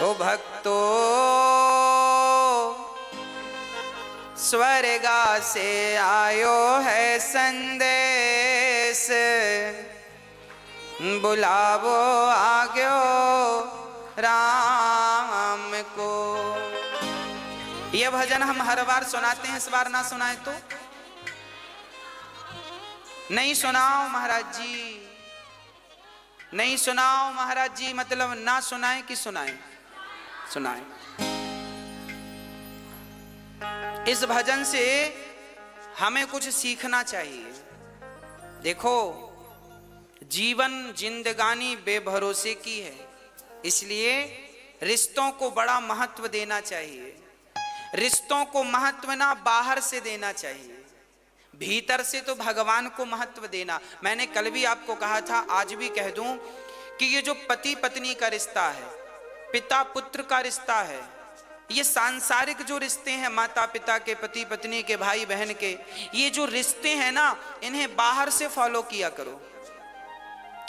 ओ भक्तो स्वर्गा से आयो है संदेश, बुलावो आग्यो राम को। यह भजन हम हर बार सुनाते हैं, इस बार ना सुनाए तो नहीं सुनाओ महाराज जी, नहीं सुनाओ महाराज जी, मतलब ना सुनाए कि सुनाए? सुनाए। इस भजन से हमें कुछ सीखना चाहिए। देखो, जीवन जिंदगानी बेभरोसे की है, इसलिए रिश्तों को बड़ा महत्व देना चाहिए। रिश्तों को महत्व ना बाहर से देना चाहिए, भीतर से तो भगवान को महत्व देना। मैंने कल भी आपको कहा था, आज भी कह दूं कि ये जो पति पत्नी का रिश्ता है, पिता पुत्र का रिश्ता है, ये सांसारिक जो रिश्ते हैं, माता पिता के, पति पत्नी के, भाई बहन के, ये जो रिश्ते हैं ना, इन्हें बाहर से फॉलो किया करो,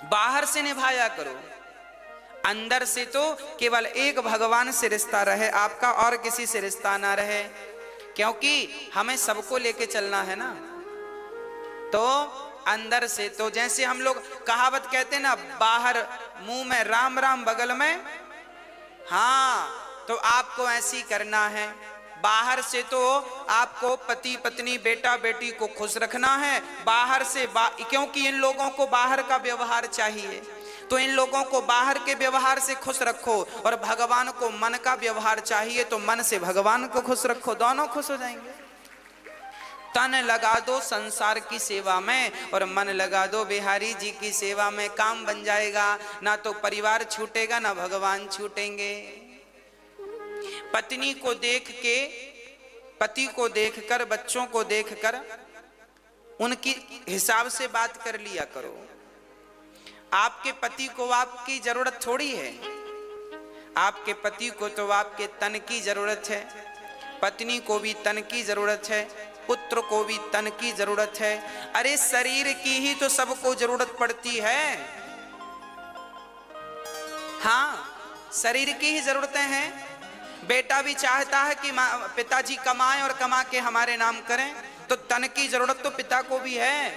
बाहर से निभाया करो। अंदर से तो केवल एक भगवान से रिश्ता रहे आपका, और किसी से रिश्ता ना रहे, क्योंकि हमें सबको लेके चलना है ना। तो अंदर से तो जैसे हम लोग कहावत कहते हैं ना, बाहर मुंह में राम राम बगल में, हाँ, तो आपको ऐसी करना है। बाहर से तो आपको पति पत्नी बेटा बेटी को खुश रखना है, बाहर से क्योंकि इन लोगों को बाहर का व्यवहार चाहिए, तो इन लोगों को बाहर के व्यवहार से खुश रखो, और भगवान को मन का व्यवहार चाहिए, तो मन से भगवान को खुश रखो, दोनों खुश हो जाएंगे। तन लगा दो संसार की सेवा में और मन लगा दो बिहारी जी की सेवा में, काम बन जाएगा। ना तो परिवार छूटेगा, ना भगवान छूटेंगे। पत्नी को देख के, पति को देखकर, बच्चों को देखकर उनकी हिसाब से बात कर लिया करो। आपके पति को आपकी जरूरत थोड़ी है, आपके पति को तो आपके तन की जरूरत है, पत्नी को भी तन की जरूरत है, पुत्र को भी तन की जरूरत है। अरे शरीर की ही तो सबको जरूरत पड़ती है। हाँ, शरीर की ही जरूरतें हैं। बेटा भी चाहता है कि पिताजी कमाएं और कमा के हमारे नाम करें, तो तन की जरूरत तो पिता को भी है,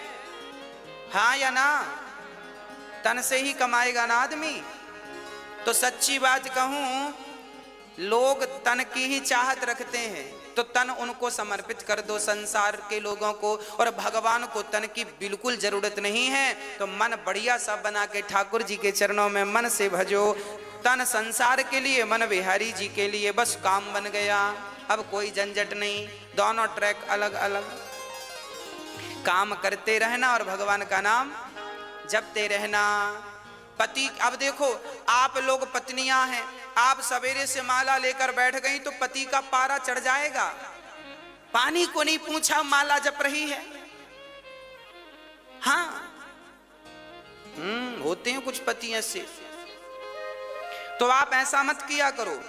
हाँ या ना? तन से ही कमाएगा ना आदमी। तो सच्ची बात कहूं, लोग तन की ही चाहत रखते हैं, तो तन उनको समर्पित कर दो संसार के लोगों को, और भगवान को तन की बिल्कुल जरूरत नहीं है। तो मन बढ़िया सा बना के ठाकुर जी के चरणों में मन से भजो। तन संसार के लिए, मन बिहारी जी के लिए, बस काम बन गया। अब कोई झंझट नहीं, दोनों ट्रैक अलग अलग, काम करते रहना और भगवान का नाम जपते रहना। पति, अब देखो आप लोग पत्नियां हैं, आप सवेरे से माला लेकर बैठ गई तो पति का पारा चढ़ जाएगा। पानी को नहीं पूछा, माला जप रही है। हाँ, होते हैं कुछ पति ऐसे। तो आप ऐसा मत किया करो,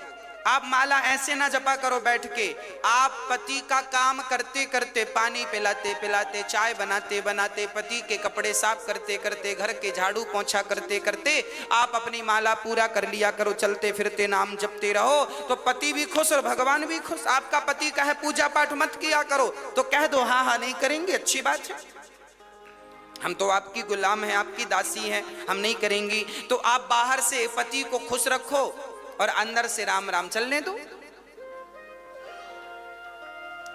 आप माला ऐसे ना जपा करो बैठ के। आप पति का काम करते करते, पानी पिलाते पिलाते, चाय बनाते बनाते, पति के कपड़े साफ करते करते, घर के झाड़ू पोंछा करते करते आप अपनी माला पूरा कर लिया करो। चलते फिरते नाम जपते रहो, तो पति भी खुश और भगवान भी खुश। आपका पति कहे पूजा पाठ मत किया करो, तो कह दो हाँ हाँ नहीं करेंगे, अच्छी बात है, हम तो आपकी गुलाम हैं, आपकी दासी हैं, हम नहीं करेंगी। तो आप बाहर से पति को खुश रखो और अंदर से राम राम चलने दो।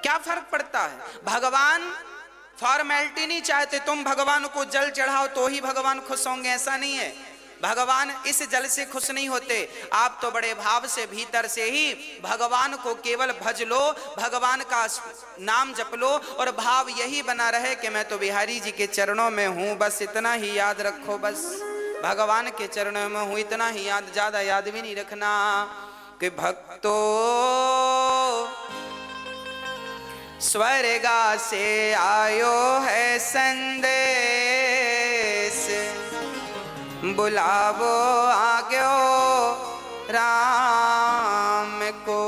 क्या फर्क पड़ता है? भगवान फॉर्मेलिटी नहीं चाहते, तुम भगवान को जल चढ़ाओ तो ही भगवान खुश होंगे, ऐसा नहीं है। भगवान इस जल से खुश नहीं होते। आप तो बड़े भाव से भीतर से ही भगवान को केवल भज लो, भगवान का नाम जप लो, और भाव यही बना रहे कि मैं तो बिहारी जी के चरणों में हूं, बस इतना ही याद रखो। बस भगवान के चरणों में हूं, इतना ही याद, ज्यादा याद भी नहीं रखना। कि भक्तो स्वर्गा से आयो है संदेश, बुलावो आग्यो राम को,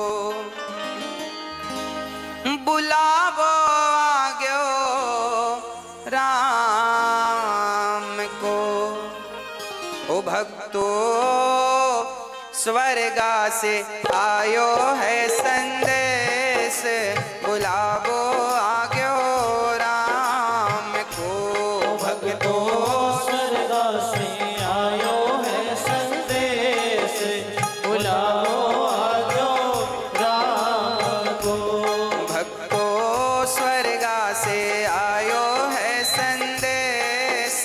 बुलावो आग्यो राम को। ओ भक्तो स्वर्गा से आयो है संदेश, बुलावो आग्यो राम को। भक्तो स्वर्गा से आयो है संदेश, बुलाओ आग्यो राम को। भक्तो स्वर्गा से आयो है संदेश,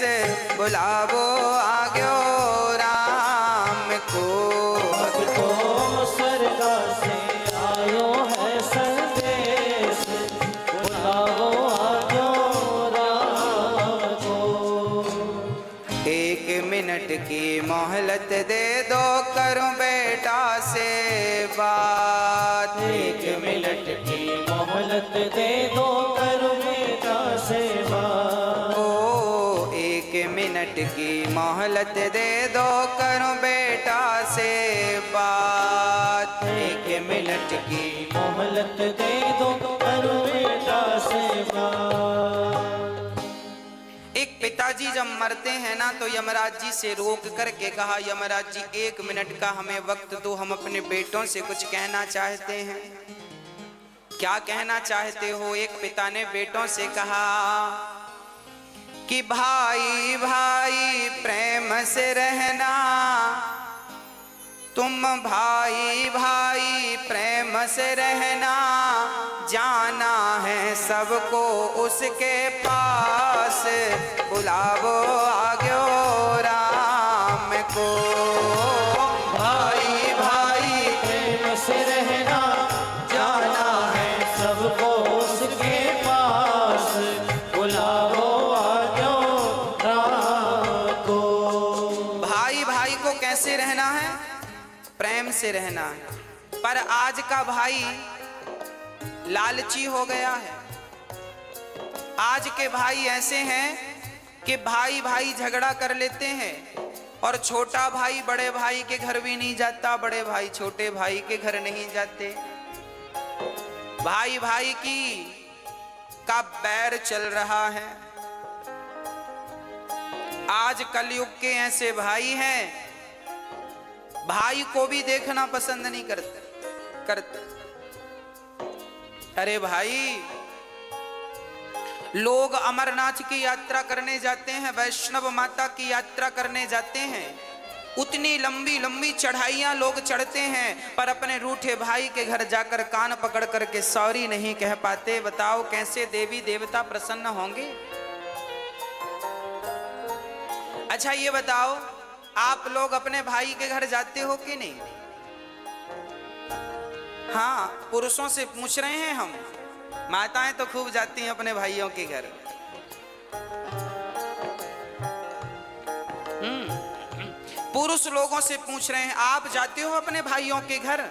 बुलावो आग्यो राम को। भक्तो स्वर्गा से आयो है संदेश, बुलाओ आग्यो राम को। 1 मिनट की मोहलत दे दो, करूं बेटा से बात। 1 मिनट की मोहलत दे दो, करो बेटा से बात। ओ 1 मिनट की मोहलत दे दो, करूं बेटा से बात। 1 मिनट की मोहलत दे दो, करो बेटा से बात। एक पिताजी जब मरते हैं ना तो यमराज जी से रोक करके कहा, यमराज जी 1 मिनट का हमें वक्त दो, हम अपने बेटों से कुछ कहना चाहते हैं। क्या कहना चाहते हो? एक पिता ने बेटों से कहा कि भाई भाई प्रेम से रहना, तुम भाई भाई प्रेम से रहना, जाना है सबको उसके पास, बुलावो आग्यो राम को। भाई भाई प्रेम से रहना, जाना है सबको उसके पास, बुलाओ आग्यो राम को। भाई भाई को कैसे रहना है? प्रेम से रहना है। पर आज का भाई लालची हो गया है। आज के भाई ऐसे हैं कि भाई भाई झगड़ा कर लेते हैं और छोटा भाई बड़े भाई के घर भी नहीं जाता, बड़े भाई छोटे भाई के घर नहीं जाते। भाई भाई की का बैर चल रहा है। आज कलयुग के ऐसे भाई हैं, भाई को भी देखना पसंद नहीं करते। अरे भाई, लोग अमरनाथ की यात्रा करने जाते हैं, वैष्णव माता की यात्रा करने जाते हैं, उतनी लंबी लंबी चढ़ाइयां लोग चढ़ते हैं, पर अपने रूठे भाई के घर जाकर कान पकड़ करके सॉरी नहीं कह पाते। बताओ कैसे देवी देवता प्रसन्न होंगे? अच्छा ये बताओ, आप लोग अपने भाई के घर जाते हो कि नहीं? हाँ, पुरुषों से पूछ रहे हैं हम। माताएं तो खूब जाती हैं अपने भाइयों के घर। पुरुष लोगों से पूछ रहे हैं, आप जाते हो अपने भाइयों के घर?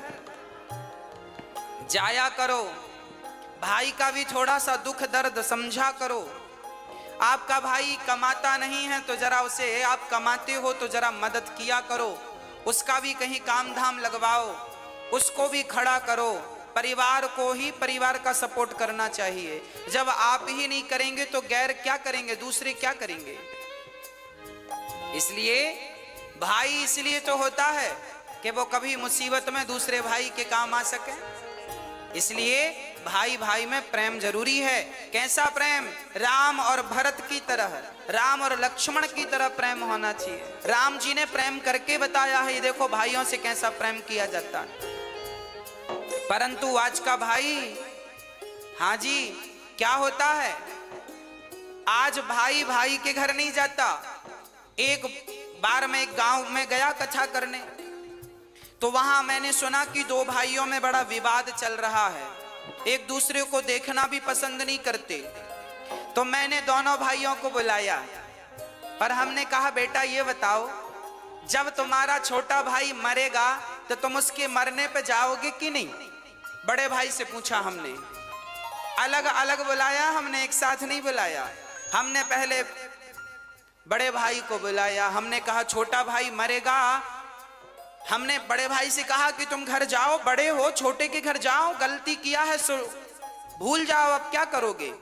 जाया करो, भाई का भी थोड़ा सा दुख दर्द समझा करो। आपका भाई कमाता नहीं है तो जरा उसे, आप कमाते हो तो जरा मदद किया करो, उसका भी कहीं काम धाम लगवाओ, उसको भी खड़ा करो। परिवार को ही परिवार का सपोर्ट करना चाहिए। जब आप ही नहीं करेंगे तो गैर क्या करेंगे, दूसरे क्या करेंगे? इसलिए भाई इसलिए तो होता है कि वो कभी मुसीबत में दूसरे भाई के काम आ सके। इसलिए भाई भाई में प्रेम जरूरी है। कैसा प्रेम? राम और भरत की तरह, राम और लक्ष्मण की तरह प्रेम होना चाहिए। राम जी ने प्रेम करके बताया है, ये देखो भाइयों से कैसा प्रेम किया जाता है। परंतु आज का भाई, हाँ जी, क्या होता है? आज भाई भाई के घर नहीं जाता। एक बार मैं एक गांव में गया कथा करने, तो वहां मैंने सुना कि दो भाइयों में बड़ा विवाद चल रहा है, एक दूसरे को देखना भी पसंद नहीं करते। तो मैंने दोनों भाइयों को बुलाया, पर हमने कहा बेटा ये बताओ, जब तुम्हारा छोटा भाई मरेगा तो तुम उसके मरने पे जाओगे कि नहीं? बड़े भाई से पूछा हमने। अलग अलग बुलाया हमने, एक साथ नहीं बुलाया। हमने पहले बड़े भाई को बुलाया, हमने कहा छोटा भाई मरेगा। हमने बड़े भाई से कहा कि तुम घर जाओ, बड़े हो, छोटे के घर जाओ, गलती किया है सो भूल जाओ, अब क्या करोगे?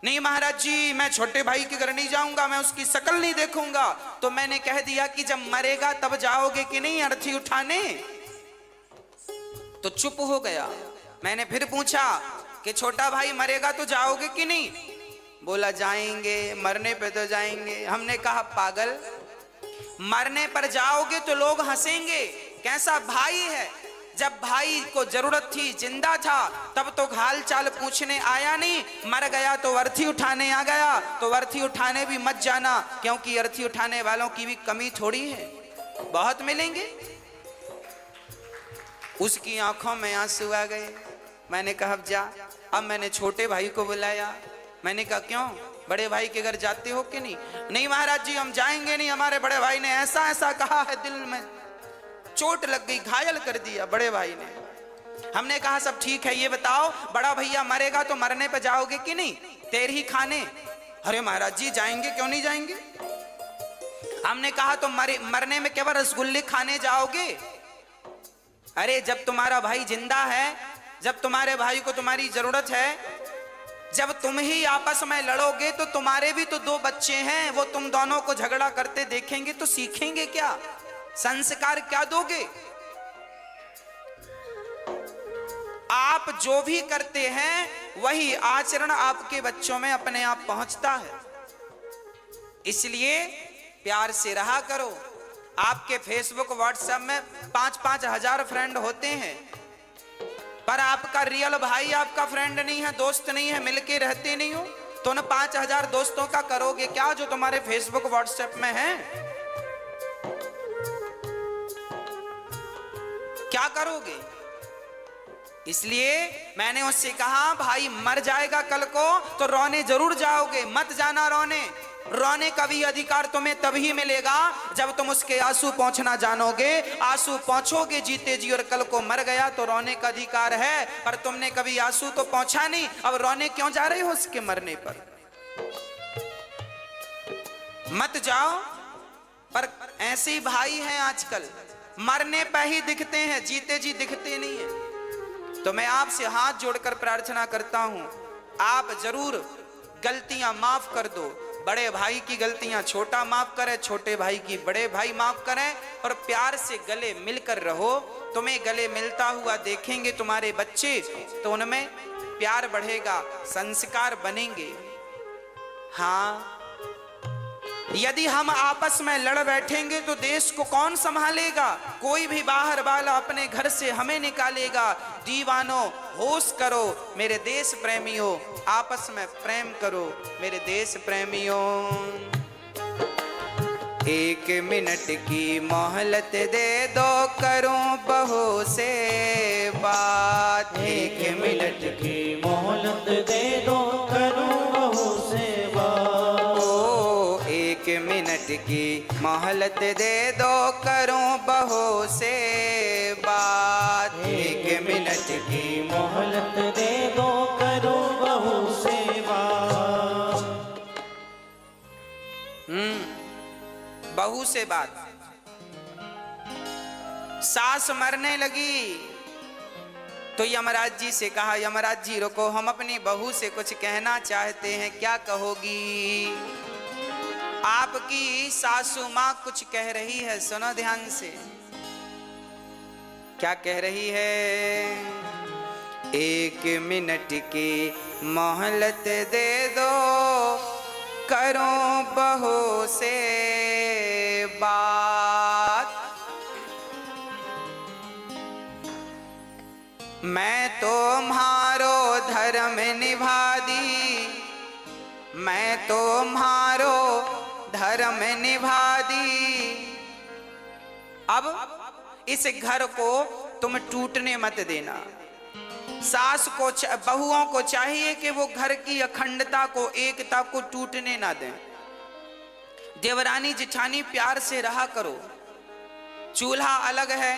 नहीं महाराज जी, मैं छोटे भाई के घर नहीं जाऊंगा, मैं उसकी शक्ल नहीं देखूंगा। तो मैंने कह दिया कि जब मरेगा तब जाओगे कि नहीं अर्थी उठाने? तो चुप हो गया। मैंने फिर पूछा कि छोटा भाई मरेगा तो जाओगे कि नहीं? बोला जाएंगे, मरने पे तो जाएंगे। हमने कहा पागल, मरने पर जाओगे तो लोग हंसेंगे, कैसा भाई है। जब भाई को जरूरत थी, जिंदा था, तब तो हाल चाल पूछने आया नहीं, मर गया तो अर्थी उठाने आ गया। तो अर्थी उठाने भी मत जाना, क्योंकि अर्थी उठाने वालों की भी कमी थोड़ी है, बहुत मिलेंगे। उसकी आंखों में आंसू आ गए। मैंने कहा अब जा। अब मैंने छोटे भाई को बुलाया। मैंने कहा क्यों, बड़े भाई के घर जाते हो कि नहीं? नहीं महाराज जी, हम जाएंगे नहीं, हमारे बड़े भाई ने ऐसा ऐसा कहा है, दिल में चोट लग गई, घायल कर दिया बड़े भाई ने। हमने कहा सब ठीक है, ये बताओ बड़ा भैया मरेगा तो मरने पे जाओगे कि नहीं? तेर ही खाने। अरे महाराज जी जाएंगे, क्यों नहीं जाएंगे? हमने कहा तो मरने में केवल रसगुल्ले खाने जाओगे? अरे जब तुम्हारा भाई जिंदा है, जब तुम्हारे भाई को तुम्हारी जरूरत है, जब तुम ही आपस में लड़ोगे तो तुम्हारे भी तो 2 बच्चे हैं, वो तुम दोनों को झगड़ा करते देखेंगे तो सीखेंगे क्या? संस्कार क्या दोगे? आप जो भी करते हैं वही आचरण आपके बच्चों में अपने आप पहुंचता है। इसलिए प्यार से रहा करो। आपके फेसबुक व्हाट्सएप में 5-5 हजार फ्रेंड होते हैं, पर आपका रियल भाई आपका फ्रेंड नहीं है, दोस्त नहीं है, मिलके रहते नहीं हो, तो उन 5000 दोस्तों का करोगे क्या जो तुम्हारे फेसबुक व्हाट्सएप में है? क्या करोगे? इसलिए मैंने उससे कहा भाई मर जाएगा कल को तो रोने जरूर जाओगे, मत जाना रोने। रोने का भी अधिकार तुम्हें तभी मिलेगा जब तुम उसके आंसू पहुंचना जानोगे। आंसू पहुंचोगे जीते जी, और कल को मर गया तो रोने का अधिकार है, पर तुमने कभी आंसू तो पहुंचा नहीं, अब रोने क्यों जा रहे हो उसके मरने पर? मत जाओ। पर ऐसे ही भाई हैं आजकल, मरने पर ही दिखते हैं, जीते जी दिखते नहीं है। तो मैं आपसे हाथ जोड़कर प्रार्थना करता हूं, आप जरूर गलतियां माफ कर दो। बड़े भाई की गलतियां छोटा माफ करे, छोटे भाई की बड़े भाई माफ करें, और प्यार से गले मिलकर रहो। तुम्हें गले मिलता हुआ देखेंगे तुम्हारे बच्चे तो उनमें प्यार बढ़ेगा, संस्कार बनेंगे। हाँ, यदि हम आपस में लड़ बैठेंगे तो देश को कौन संभालेगा? कोई भी बाहर वाला अपने घर से हमें निकालेगा। दीवानों होश करो मेरे देश प्रेमियों, आपस में प्रेम करो मेरे देश प्रेमियों। 1 मिनट की मोहलत दे दो, करूं बहू से बात। 1 मिनट की मोहलत दे दो, करूं बहू से बात। 1 मिनट की मोहलत दे दो, करूं बहू से बात। 1 मिनट की मोहलत दे दो, करूं बहू से बात। बहू से बात। सास मरने लगी तो यमराज जी से कहा, यमराज जी रुको, हम अपनी बहू से कुछ कहना चाहते हैं, क्या कहोगी? आपकी सासू माँ कुछ कह रही है, सुनो ध्यान से। क्या कह रही है? 1 मिनट की मोहलत दे दो, करो बहू से बात। मैं तुम्हारो धर्म निभा दी, मैं तुम्हारो धर्म निभा दी। अब इस घर को तुम टूटने मत देना। सास को, बहुओं को चाहिए कि वो घर की अखंडता को, एकता को टूटने ना दें। देवरानी जिठानी प्यार से रहा करो। चूल्हा अलग है,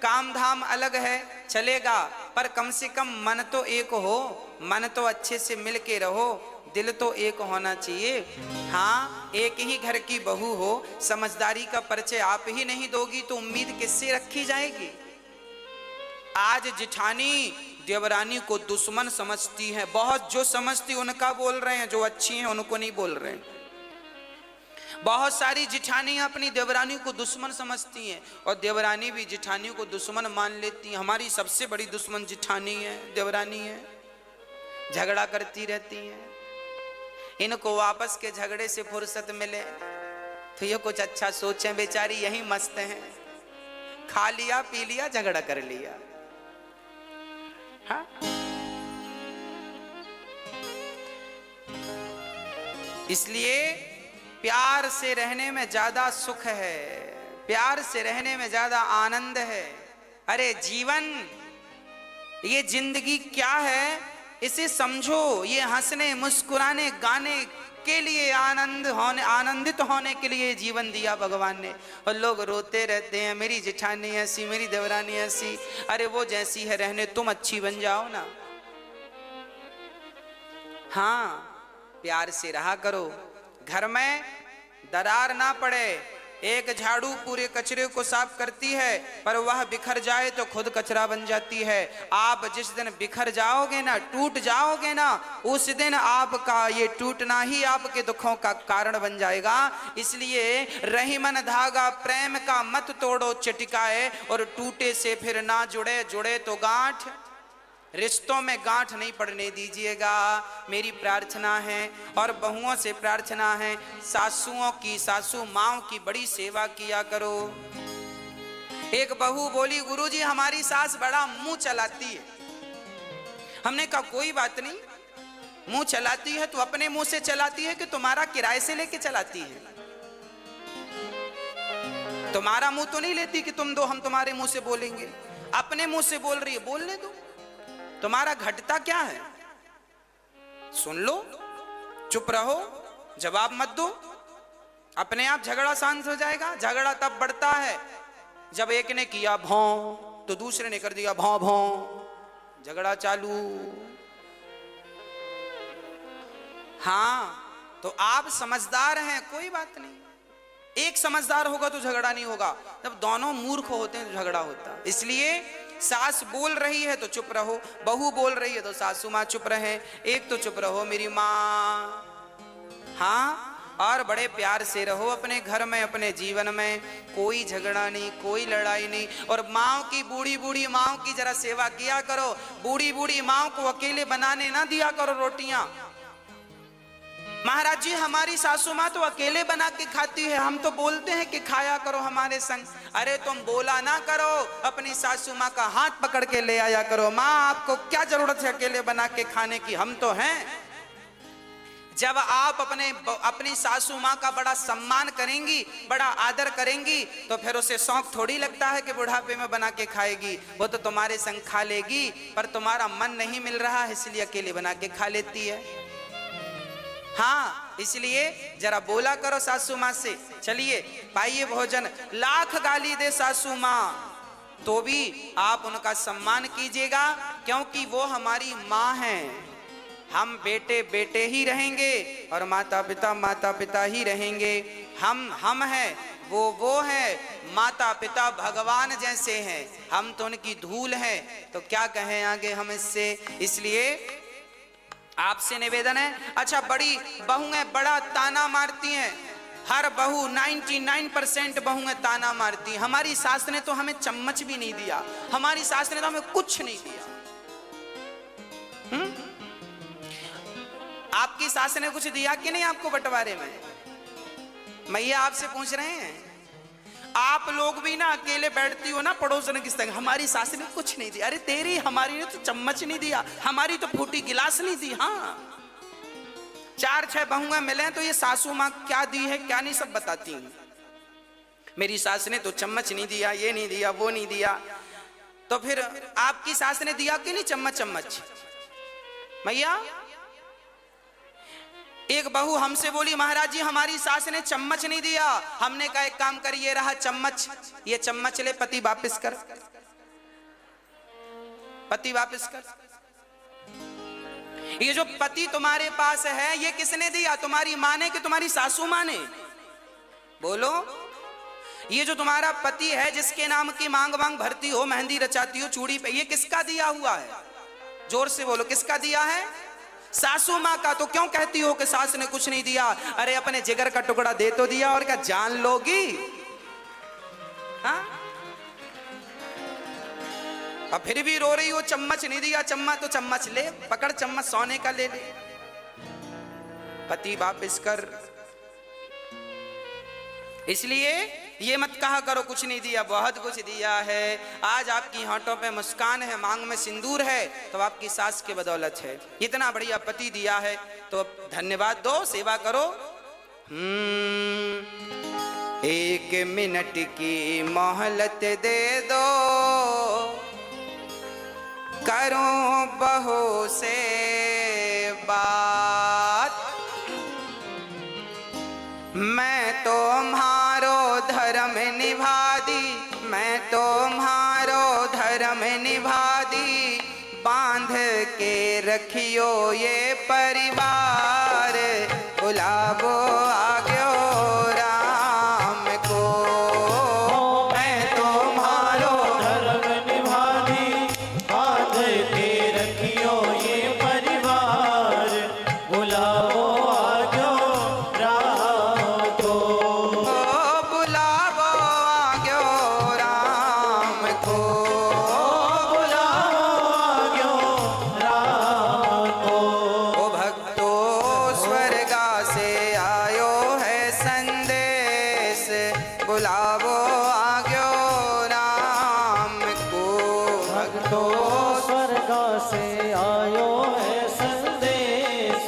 काम धाम अलग है, चलेगा, पर कम से कम मन तो एक हो, मन तो अच्छे से मिल के रहो, दिल तो एक होना चाहिए। हाँ, एक ही घर की बहू हो, समझदारी का परिचय आप ही नहीं दोगी तो उम्मीद किससे रखी जाएगी? आज जिठानी देवरानी को दुश्मन समझती हैं। बहुत जो समझती उनका बोल रहे हैं, जो अच्छी हैं उनको नहीं बोल रहे हैं। बहुत सारी जिठानियां अपनी देवरानी को दुश्मन समझती हैं और देवरानी भी जिठानी को दुश्मन मान लेती हैं। हमारी सबसे बड़ी दुश्मन जिठानी है, देवरानी है, झगड़ा करती रहती हैं। इनको वापस के झगड़े से फुर्सत मिले तो ये कुछ अच्छा सोचें, बेचारी यही मस्त हैं, खा लिया पी लिया झगड़ा कर लिया। हाँ? इसलिए प्यार से रहने में ज्यादा सुख है, प्यार से रहने में ज्यादा आनंद है। अरे जीवन, ये जिंदगी क्या है इसे समझो। ये हंसने मुस्कुराने गाने के लिए, आनंदित होने के लिए जीवन दिया भगवान ने। और लोग रोते रहते हैं, मेरी जेठानी ऐसी, मेरी देवरानी ऐसी। अरे वो जैसी है रहने, तुम अच्छी बन जाओ ना। हाँ, प्यार से रहा करो, घर में दरार ना पड़े। एक झाड़ू पूरे कचरे को साफ करती है, पर वह बिखर जाए तो खुद कचरा बन जाती है। आप जिस दिन बिखर जाओगे ना, टूट जाओगे ना, उस दिन आपका ये टूटना ही आपके दुखों का कारण बन जाएगा। इसलिए रहीमन धागा प्रेम का मत तोड़ो चटिकाए, और टूटे से फिर ना जुड़े, जुड़े तो गांठ। रिश्तों में गांठ नहीं पड़ने दीजिएगा, मेरी प्रार्थना है। और बहुओं से प्रार्थना है, सासुओं की, सासू माओं की बड़ी सेवा किया करो। एक बहू बोली, गुरुजी हमारी सास बड़ा मुंह चलाती है। हमने कहा कोई बात नहीं, मुंह चलाती है तो अपने मुंह से चलाती है कि तुम्हारा किराए से लेके चलाती है? तुम्हारा मुंह तो नहीं लेती कि तुम दो हम तुम्हारे मुंह से बोलेंगे। अपने मुंह से बोल रही है, बोलने दो। तुम्हारा घटता क्या है? सुन लो, चुप रहो, जवाब मत दो, अपने आप झगड़ा शांत हो जाएगा। झगड़ा तब बढ़ता है जब एक ने किया भौं तो दूसरे ने कर दिया भौं भौं, झगड़ा चालू। हाँ, तो आप समझदार हैं, कोई बात नहीं। एक समझदार होगा तो झगड़ा नहीं होगा, जब दोनों मूर्ख होते हैं तो झगड़ा होता है। इसलिए सास बोल रही है तो चुप रहो, बहू बोल रही है तो सासू माँ चुप रहे, एक तो चुप रहो मेरी माँ। हाँ, और बड़े प्यार से रहो अपने घर में, अपने जीवन में। कोई झगड़ा नहीं, कोई लड़ाई नहीं। और माँ की, बूढ़ी बूढ़ी माँ की जरा सेवा किया करो। बूढ़ी बूढ़ी माँ को अकेले बनाने ना दिया करो रोटियां। महाराज जी हमारी सासू माँ तो अकेले बना के खाती है, हम तो बोलते हैं कि खाया करो हमारे संग। अरे तुम बोला ना करो, अपनी सासू माँ का हाथ पकड़ के ले आया करो। माँ आपको क्या जरूरत है अकेले बना के खाने की, हम तो हैं। जब आप अपनी सासू माँ का बड़ा सम्मान करेंगी, बड़ा आदर करेंगी, तो फिर उसे शौक थोड़ी लगता है कि बुढ़ापे में बना के खाएगी। वो तो तुम्हारे संग खा लेगी, पर तुम्हारा मन नहीं मिल रहा है इसलिए अकेले बना के खा लेती है। हाँ, इसलिए जरा बोला करो सासू माँ से, चलिए पाइए भोजन। लाख गाली दे सासू माँ तो भी आप उनका सम्मान कीजिएगा, क्योंकि वो हमारी माँ हैं। हम बेटे बेटे ही रहेंगे और माता पिता ही रहेंगे। हम हैं, वो है। माता पिता भगवान जैसे हैं, हम तो उनकी धूल हैं, तो क्या कहें आगे हम इससे। इसलिए आपसे निवेदन है। अच्छा, बड़ी बहुएं बड़ा ताना मारती हैं, हर बहू 99% बहुएं ताना मारती हैं। हमारी सास ने तो हमें चम्मच भी नहीं दिया, हमारी सास ने तो हमें कुछ नहीं दिया। आपकी सास ने कुछ दिया कि नहीं आपको बंटवारे में? मैया आपसे पूछ रहे हैं। आप लोग भी ना अकेले बैठती हो ना पड़ोसन की संग, हमारी सास ने कुछ नहीं दिया। अरे तेरी, हमारी ने तो चम्मच नहीं दिया, हमारी तो फूटी गिलास नहीं दी। हाँ, 4-6 बहुएं मिले तो ये सासू माँ क्या दी है क्या नहीं सब बताती हैं। मेरी सास ने तो चम्मच नहीं दिया, ये नहीं दिया, वो नहीं दिया। तो फिर आपकी सास ने दिया कि नहीं चम्मच? मैया एक बहू हमसे बोली, महाराज जी हमारी सास ने चम्मच नहीं दिया। हमने कहा एक काम कर, ये रहा चम्मच, ये चम्मच ले, पति वापस कर, पति वापस कर। ये जो पति तुम्हारे पास है ये किसने दिया? तुम्हारी माँ ने कि तुम्हारी सासू माँ ने? बोलो। ये जो तुम्हारा पति है जिसके नाम की मांग मांग भरती हो, मेहंदी रचाती हो चूड़ी पे, ये किसका दिया हुआ है? जोर से बोलो, किसका दिया है? सासू माँ का। तो क्यों कहती हो कि सास ने कुछ नहीं दिया? अरे अपने जिगर का टुकड़ा दे तो दिया, और क्या जान लोगी? हाँ? अब फिर भी रो रही हो, चम्मच नहीं दिया। चम्मच तो चम्मच ले, पकड़ चम्मच, सोने का ले ले। पति वापिस कर। इसलिए ये मत कहा करो कुछ नहीं दिया, बहुत कुछ दिया है। आज आपकी होंठों पे मुस्कान है, मांग में सिंदूर है, तो आपकी सास के बदौलत है। इतना बढ़िया पति दिया है तो धन्यवाद दो, सेवा करो। एक मिनट की मोहलत दे दो, करूं बहू से बात। मैं तुम्हारो धर्म निभा दी, मैं तुम्हारो धर्म निभा दी। बांध के रखियो ये परिवार, बुलावो आग्यो राम को। मैं तुम्हारो धर्म निभा दी, बांध के रखियो ये परिवार, बुलाओ आजो राम को। बुलावो आग्यो राम को। बुलाओ आजो राम को। ओ भक्तो स्वर्गा से आयो है संदेश, बुलावो आग्यो राम को। भक्तो स्वर्ग से आयो है संदेश,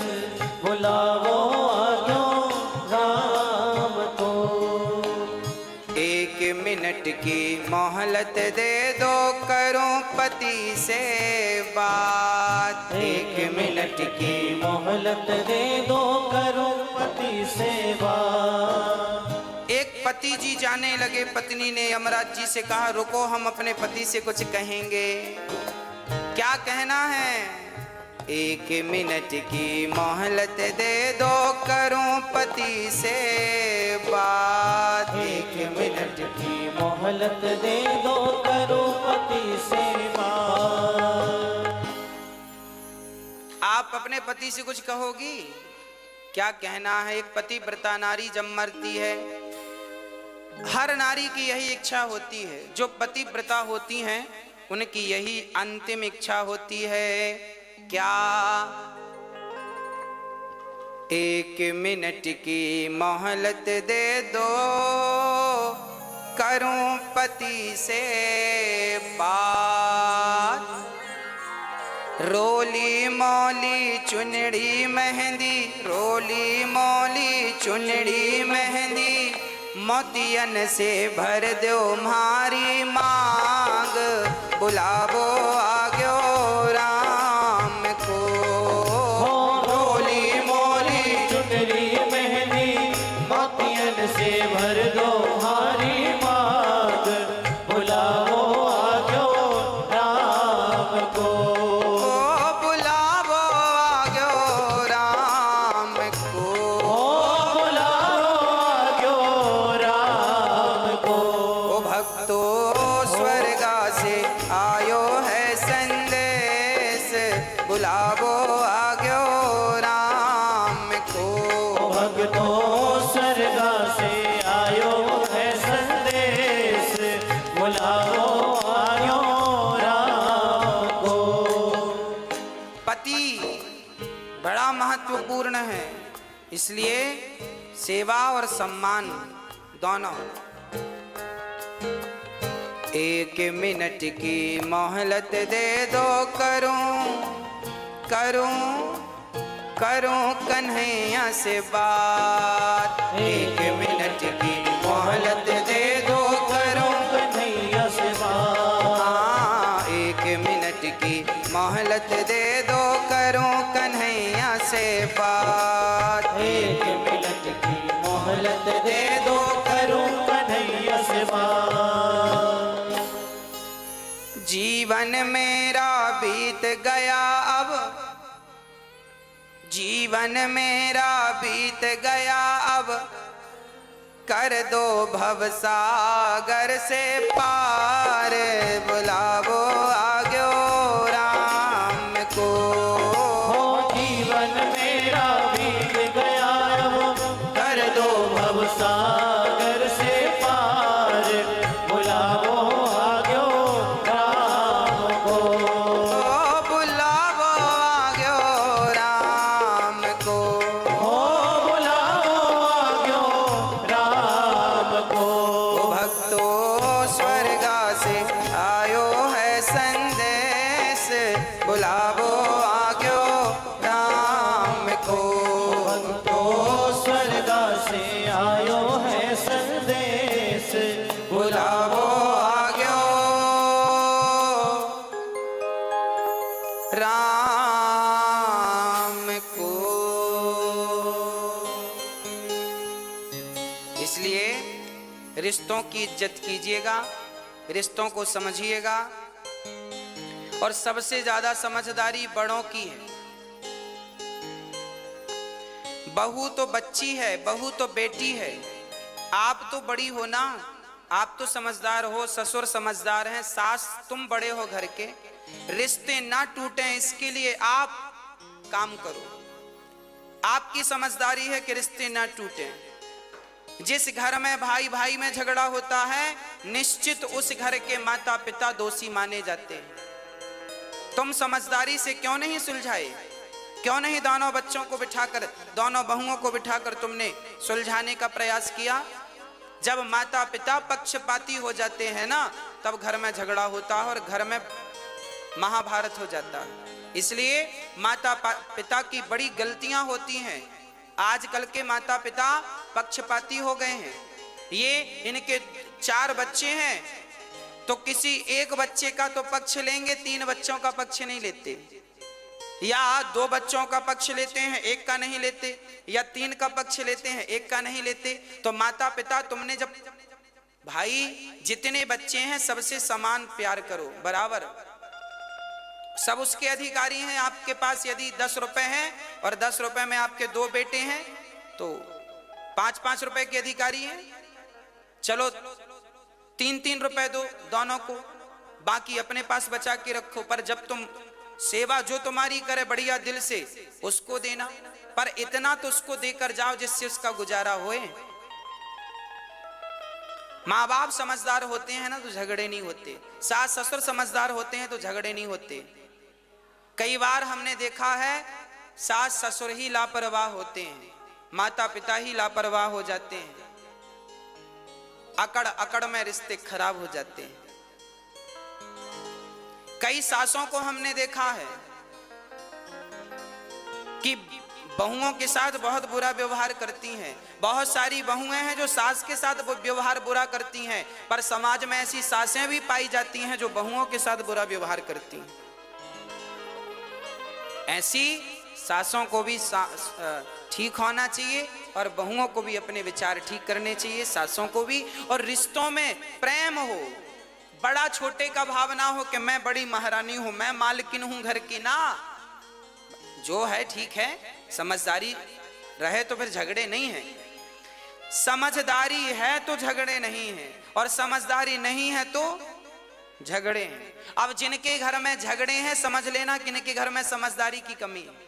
बुलाओ आजो राम को। एक मिनट की मोहलत दे दो, करो पति से बात। एक मिनट की मोहलत दे दो, करो पति सेवा। एक पति जी जाने लगे, पत्नी ने यमराज जी से कहा, रुको हम अपने पति से कुछ कहेंगे। क्या कहना है? एक मिनट की मोहलत दे दो, करूं पति से बात। एक मिनट की मोहलत दे दो, करो पति सेवा। आप अपने पति से कुछ कहोगी? क्या कहना है? एक पतिव्रता नारी जब मरती है, हर नारी की यही इच्छा होती है। जो पतिव्रता होती हैं उनकी यही अंतिम इच्छा होती है। क्या? एक मिनट की मोहलत दे दो, करूं पति से बात। रोली मोली चुनड़ी मेहंदी, रोली मोली चुनड़ी मेहंदी, मोतियन से भर दो मारी मांग, बुलावो आग्यो राम को। रोली मोली चुनरी मेहंदी, मोतियन से भर दो हमारी मांग, बुलाओ आजो राम को। बुलावो आग्यो राम को। बुलाओ आजो राम को। ओ भक्तो स्वर्गा से आयो है संदेश, बुलावो आग्यो राम को। भक्तो स्वर्गा से आयो है संदेश, बुलाओ आयो राम को। पति बड़ा महत्वपूर्ण है, इसलिए सेवा और सम्मान दोनों। एक मिनट की मोहलत दे दो, करूं कन्हैया से बात। एक मिनट की मोहलत दे दो, करूं कन्हैया से बात। हाँ, एक मिनट की मोहलत दे दो, करूं कन्हैया से बात। एक मिनट की मोहलत दे दो, करूं कन्हैया से बात। जीवन मेरा बीत गया अब, जीवन मेरा बीत गया अब, कर दो भवसागर से पार, बुलावो आग्यो राम को। बुलावो आग्यो राम को। भक्तो स्वर्ग से आयो है संदेश, बुलावो आग्यो राम को। इसलिए रिश्तों की इज्जत कीजिएगा, रिश्तों को समझिएगा, और सबसे ज्यादा समझदारी बड़ों की है। बहू तो बच्ची है, बहू तो बेटी है, आप तो बड़ी हो ना, आप तो समझदार हो, ससुर समझदार हैं, सास तुम बड़े हो घर के, रिश्ते ना टूटें इसके लिए आप काम करो। आपकी समझदारी है कि रिश्ते ना टूटें। जिस घर में भाई भाई में झगड़ा होता है, निश्चित उस घर के माता पिता दोषी माने जाते हैं। तुम समझदारी से क्यों नहीं सुलझाए? क्यों नहीं दोनों बच्चों को बिठाकर, दोनों बहुओं को बिठाकर तुमने सुलझाने का प्रयास किया? जब माता पिता पक्षपाती हो जाते हैं ना, तब घर में झगड़ा होता है और घर में महाभारत हो जाता है। इसलिए माता पिता की बड़ी गलतियां होती हैं। आजकल के माता पिता पक्षपाती हो गए हैं। ये इनके 4 बच्चे हैं तो किसी एक बच्चे का तो पक्ष लेंगे, 3 बच्चों का पक्ष नहीं लेते, या 2 बच्चों का पक्ष लेते हैं, 1 का नहीं लेते, या 3 का पक्ष लेते हैं, 1 का नहीं लेते। तो माता पिता, तुमने जब भाई जितने बच्चे हैं सबसे समान प्यार करो, बराबर, सब उसके अधिकारी हैं। आपके पास यदि 10 रुपए हैं और 10 रुपए में आपके 2 बेटे हैं तो 5-5 रुपए के अधिकारी हैं। चलो 3-3 रुपए दो दोनों को, बाकी अपने पास बचा के रखो। पर जब तुम सेवा जो तुम्हारी करे बढ़िया दिल से, उसको देना, पर इतना तो उसको देकर जाओ जिससे उसका गुजारा होए। माँ बाप समझदार होते हैं ना तो झगड़े नहीं होते, सास ससुर समझदार होते हैं तो झगड़े नहीं होते। कई बार हमने देखा है सास ससुर ही लापरवाह होते हैं, माता पिता ही लापरवाह हो जाते हैं, अकड़ अकड़ में रिश्ते खराब हो जाते हैं। कई सासों को हमने देखा है कि बहुओं के साथ बहुत बुरा व्यवहार करती हैं। बहुत सारी बहुएं हैं जो सास के साथ व्यवहार बुरा करती हैं, पर समाज में ऐसी सासें भी पाई जाती हैं जो बहुओं के साथ बुरा व्यवहार करती हैं। ऐसी सासों को भी ठीक होना चाहिए और बहुओं को भी अपने विचार ठीक करने चाहिए, सासों को भी। और रिश्तों में प्रेम हो, बड़ा छोटे का भाव ना हो कि मैं बड़ी महारानी हूं, मैं मालकिन हूं घर की, ना, जो है ठीक है। समझदारी रहे तो फिर झगड़े नहीं है, समझदारी है तो झगड़े नहीं है, और समझदारी नहीं है तो झगड़े हैं। अब जिनके घर में झगड़े हैं समझ लेना कि इनके घर में समझदारी की कमी है।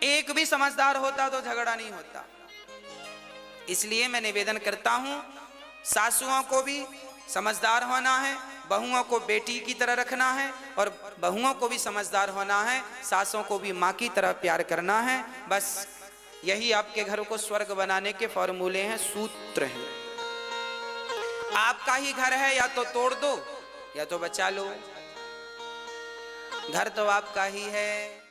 एक भी समझदार होता तो झगड़ा नहीं होता। इसलिए मैं निवेदन करता हूं, सासुओं को भी समझदार होना है, बहुओं को बेटी की तरह रखना है, और बहुओं को भी समझदार होना है, सासों को भी माँ की तरह प्यार करना है। बस यही आपके घर को स्वर्ग बनाने के फॉर्मूले हैं, सूत्र हैं। आपका ही घर है, या तो तोड़ दो या तो बचा लो। घर तो आपका ही है।